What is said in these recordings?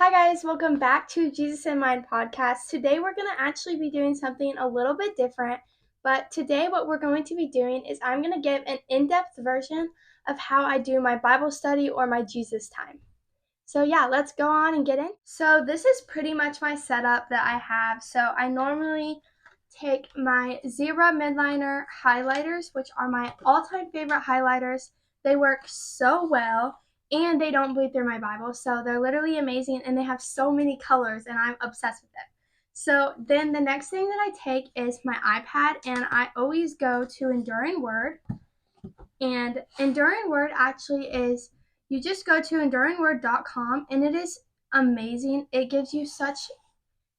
Hi guys, welcome back to Jesus in Mind podcast. Today we're going to actually be doing something a little bit different, but today what we're going to be doing is I'm going to give an in-depth version of how I do my Bible study or my Jesus time. So yeah, let's go on and get in. So this is pretty much my setup that I have. So I normally take my Zebra Midliner highlighters, which are my all-time favorite highlighters. They work so well and they don't bleed through my Bible. So they're literally amazing and they have so many colors and I'm obsessed with them. So then the next thing that I take is my iPad and I always go to Enduring Word. And Enduring Word actually is, you just go to enduringword.com and it is amazing. It gives you such,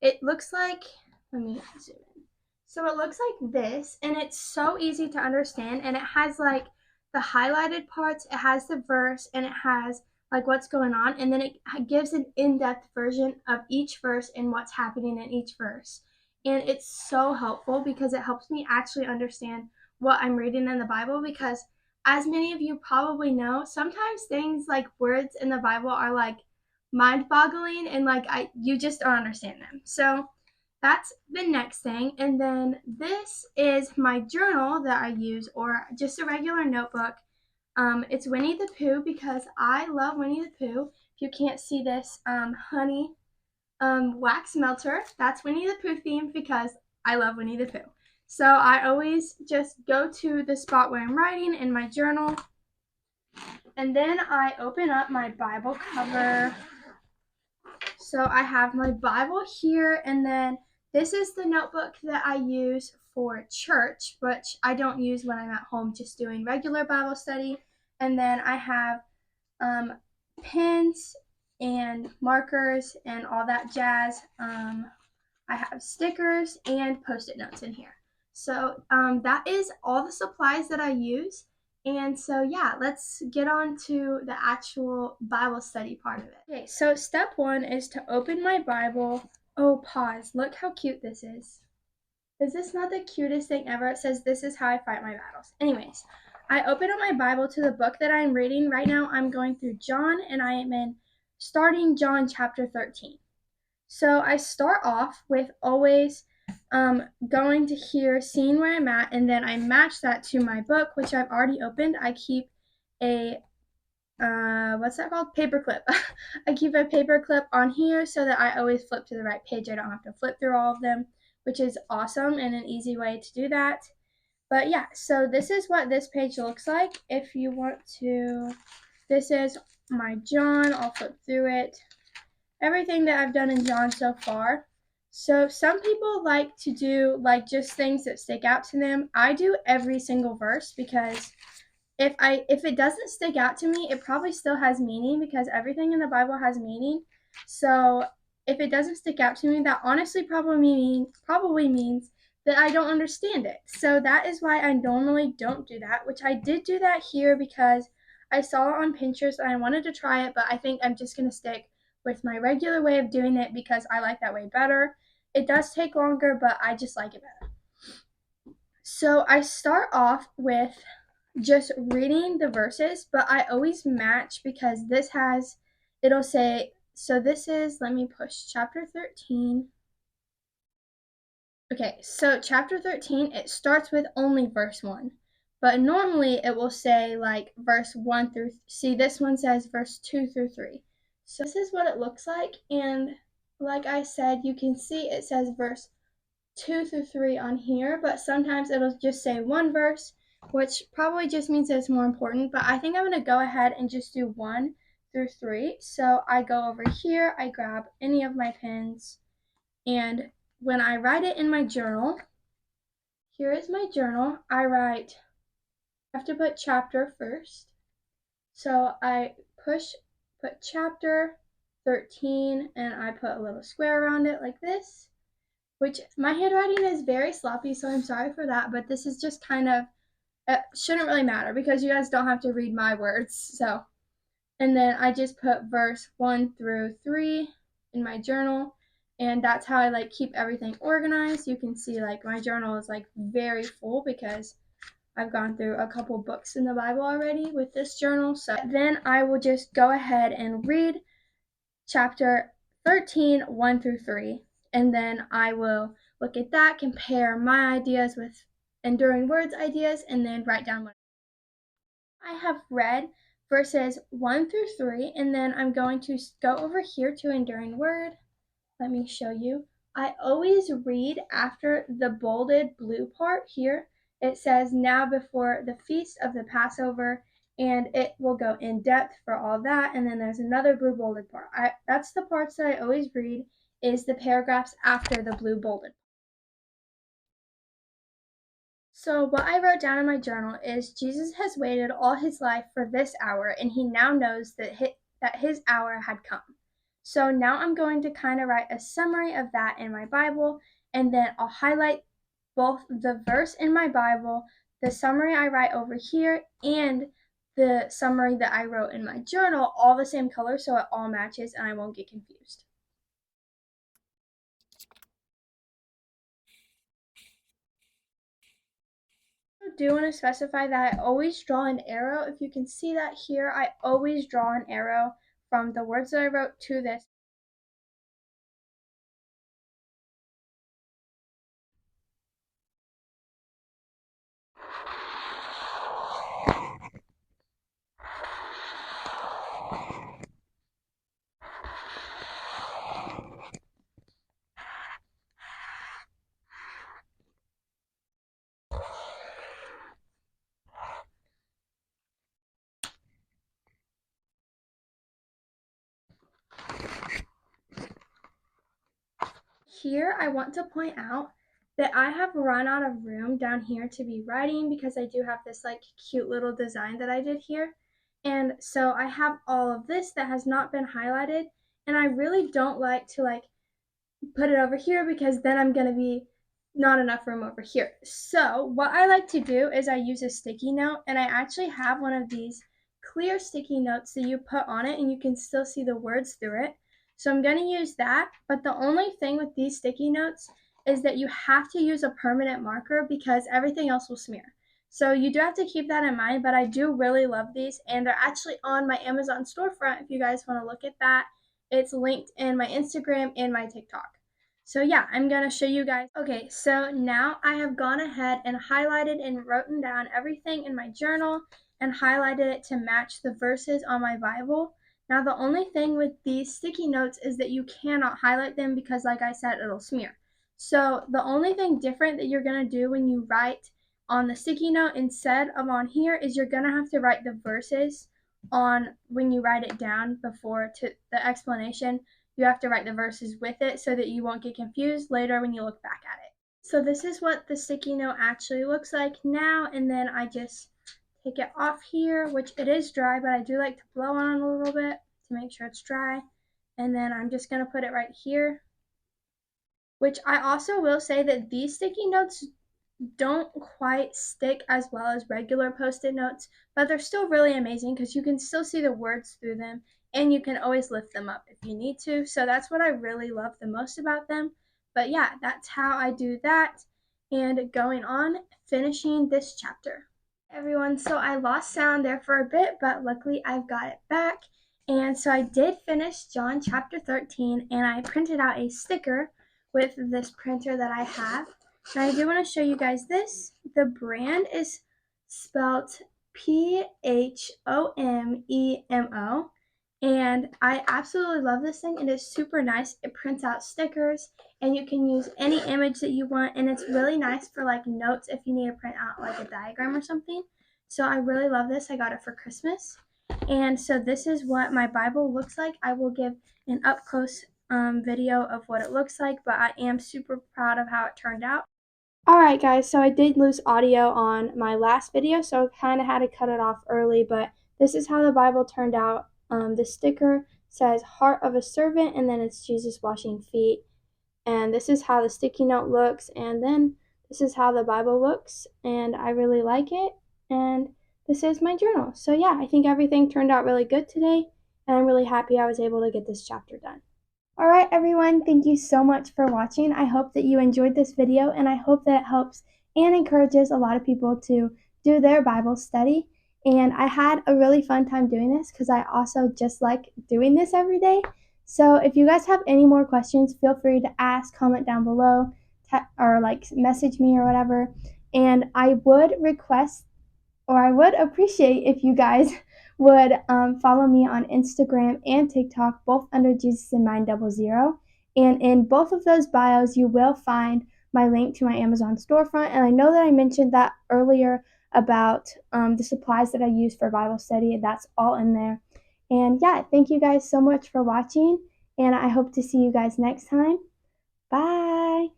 it looks like, let me zoom in. So it looks like this and it's so easy to understand and it has like the highlighted parts, it has the verse and it has like what's going on and then it gives an in-depth version of each verse and what's happening in each verse. And it's so helpful because it helps me actually understand what I'm reading in the Bible because as many of you probably know, sometimes things like words in the Bible are like mind-boggling and like you just don't understand them. So that's the next thing. And then this is my journal that I use or just a regular notebook. It's Winnie the Pooh because I love Winnie the Pooh. If you can't see this, honey wax melter, that's Winnie the Pooh themed because I love Winnie the Pooh. So I always just go to the spot where I'm writing in my journal and then I open up my Bible cover. So I have my Bible here, and then this is the notebook that I use for church, which I don't use when I'm at home just doing regular Bible study. And then I have pens and markers and all that jazz. I have stickers and post-it notes in here. So that is all the supplies that I use. And so, yeah, let's get on to the actual Bible study part of it. Okay, so step one is to open my Bible. Oh, pause. Look how cute this is. Is this not the cutest thing ever? It says, "This is how I fight my battles." Anyways, I open up my Bible to the book that I'm reading. Right now, I'm going through John, and I am in starting John chapter 13. So I start off with always going to here, seeing where I'm at, and then I match that to my book, which I've already opened. I keep a what's that called? Paperclip. I keep a paperclip on here so that I always flip to the right page. I don't have to flip through all of them, which is awesome and an easy way to do that. But yeah, so this is what this page looks like. If you want to, this is my John. I'll flip through it. Everything that I've done in John so far. So some people like to do like just things that stick out to them. I do every single verse because if it doesn't stick out to me, it probably still has meaning because everything in the Bible has meaning. So if it doesn't stick out to me, that honestly probably means that I don't understand it. So that is why I normally don't do that, which I did do that here because I saw it on Pinterest and I wanted to try it, but I think I'm just going to stick with my regular way of doing it because I like that way better. It does take longer, but I just like it better. So I start off with just reading the verses, but I always match because it'll say, so this is, let me push chapter 13. Okay, so chapter 13, it starts with only verse 1. But normally it will say like verse 1 through, see this one says verse 2 through 3. So this is what it looks like. And like I said, you can see it says verse 2 through 3 on here, but sometimes it'll just say one verse, which probably just means it's more important. But I think I'm going to go ahead and just do 1 through 3. So I go over here, I grab any of my pens, and when I write it in my journal, here is my journal. I have to put chapter first. So I put chapter 13 and I put a little square around it like this, which my handwriting is very sloppy, so I'm sorry for that, but this is just kind of, it shouldn't really matter because you guys don't have to read my words. So, and then I just put verse 1 through 3 in my journal. And that's how I like keep everything organized. You can see like my journal is like very full because I've gone through a couple books in the Bible already with this journal. So then I will just go ahead and read chapter 13, 1 through 3. And then I will look at that, compare my ideas with Enduring Words ideas, and then write down what I have read verses 1 through 3, and then I'm going to go over here to Enduring Word. Let me show you. I always read after the bolded blue part here. It says, now before the feast of the Passover, and it will go in depth for all that. And then there's another blue bolded part. That's the parts that I always read, is the paragraphs after the blue bolded. So what I wrote down in my journal is Jesus has waited all his life for this hour, and he now knows that his hour had come. So now I'm going to kind of write a summary of that in my Bible, and then I'll highlight both the verse in my Bible, the summary I write over here, and the summary that I wrote in my journal, all the same color so it all matches and I won't get confused. I do want to specify that I always draw an arrow. If you can see that here, I always draw an arrow from the words that I wrote to this. Here, I want to point out that I have run out of room down here to be writing because I do have this like cute little design that I did here. And so I have all of this that has not been highlighted, and I really don't like to like put it over here because then I'm gonna be not enough room over here. So what I like to do is I use a sticky note, and I actually have one of these clear sticky notes that you put on it and you can still see the words through it. So I'm gonna use that, but the only thing with these sticky notes is that you have to use a permanent marker because everything else will smear. So you do have to keep that in mind, but I do really love these, and they're actually on my Amazon storefront if you guys want to look at that. It's linked in my Instagram and my TikTok. So yeah, I'm going to show you guys. Okay, so now I have gone ahead and highlighted and written down everything in my journal and highlighted it to match the verses on my Bible. Now the only thing with these sticky notes is that you cannot highlight them because like I said, it'll smear. So the only thing different that you're going to do when you write on the sticky note instead of on here is you're going to have to write the verses on when you write it down before to the explanation. You have to write the verses with it so that you won't get confused later when you look back at it. So this is what the sticky note actually looks like now, and then I just take it off here, which it is dry, but I do like to blow on it a little bit to make sure it's dry. And then I'm just going to put it right here, which I also will say that these sticky notes don't quite stick as well as regular post-it notes, but they're still really amazing because you can still see the words through them and you can always lift them up if you need to. So that's what I really love the most about them. But yeah, that's how I do that. And going on, finishing this chapter. Everyone, so I lost sound there for a bit, but luckily I've got it back. And so I did finish John chapter 13, and I printed out a sticker with this printer that I have. And I do want to show you guys this. The brand is spelled PHOMEMO. And I absolutely love this thing. It is super nice. It prints out stickers, and you can use any image that you want. And it's really nice for like notes if you need to print out like a diagram or something. So I really love this. I got it for Christmas. And so this is what my Bible looks like. I will give an up close video of what it looks like, but I am super proud of how it turned out. Alright guys, so I did lose audio on my last video, so I kind of had to cut it off early, but this is how the Bible turned out. The sticker says heart of a servant, and then it's Jesus washing feet. And this is how the sticky note looks, and then this is how the Bible looks, and I really like it. And this is my journal. So yeah, I think everything turned out really good today, and I'm really happy I was able to get this chapter done. Alright everyone, thank you so much for watching. I hope that you enjoyed this video, and I hope that it helps and encourages a lot of people to do their Bible study. And I had a really fun time doing this because I also just like doing this every day. So if you guys have any more questions, feel free to ask, comment down below, or like message me or whatever. And I would request, or I would appreciate if you guys would follow me on Instagram and TikTok, both under Jesus in Mind 00. And in both of those bios, you will find my link to my Amazon storefront. And I know that I mentioned that earlier about the supplies that I use for Bible study. That's all in there. And yeah, thank you guys so much for watching. And I hope to see you guys next time. Bye.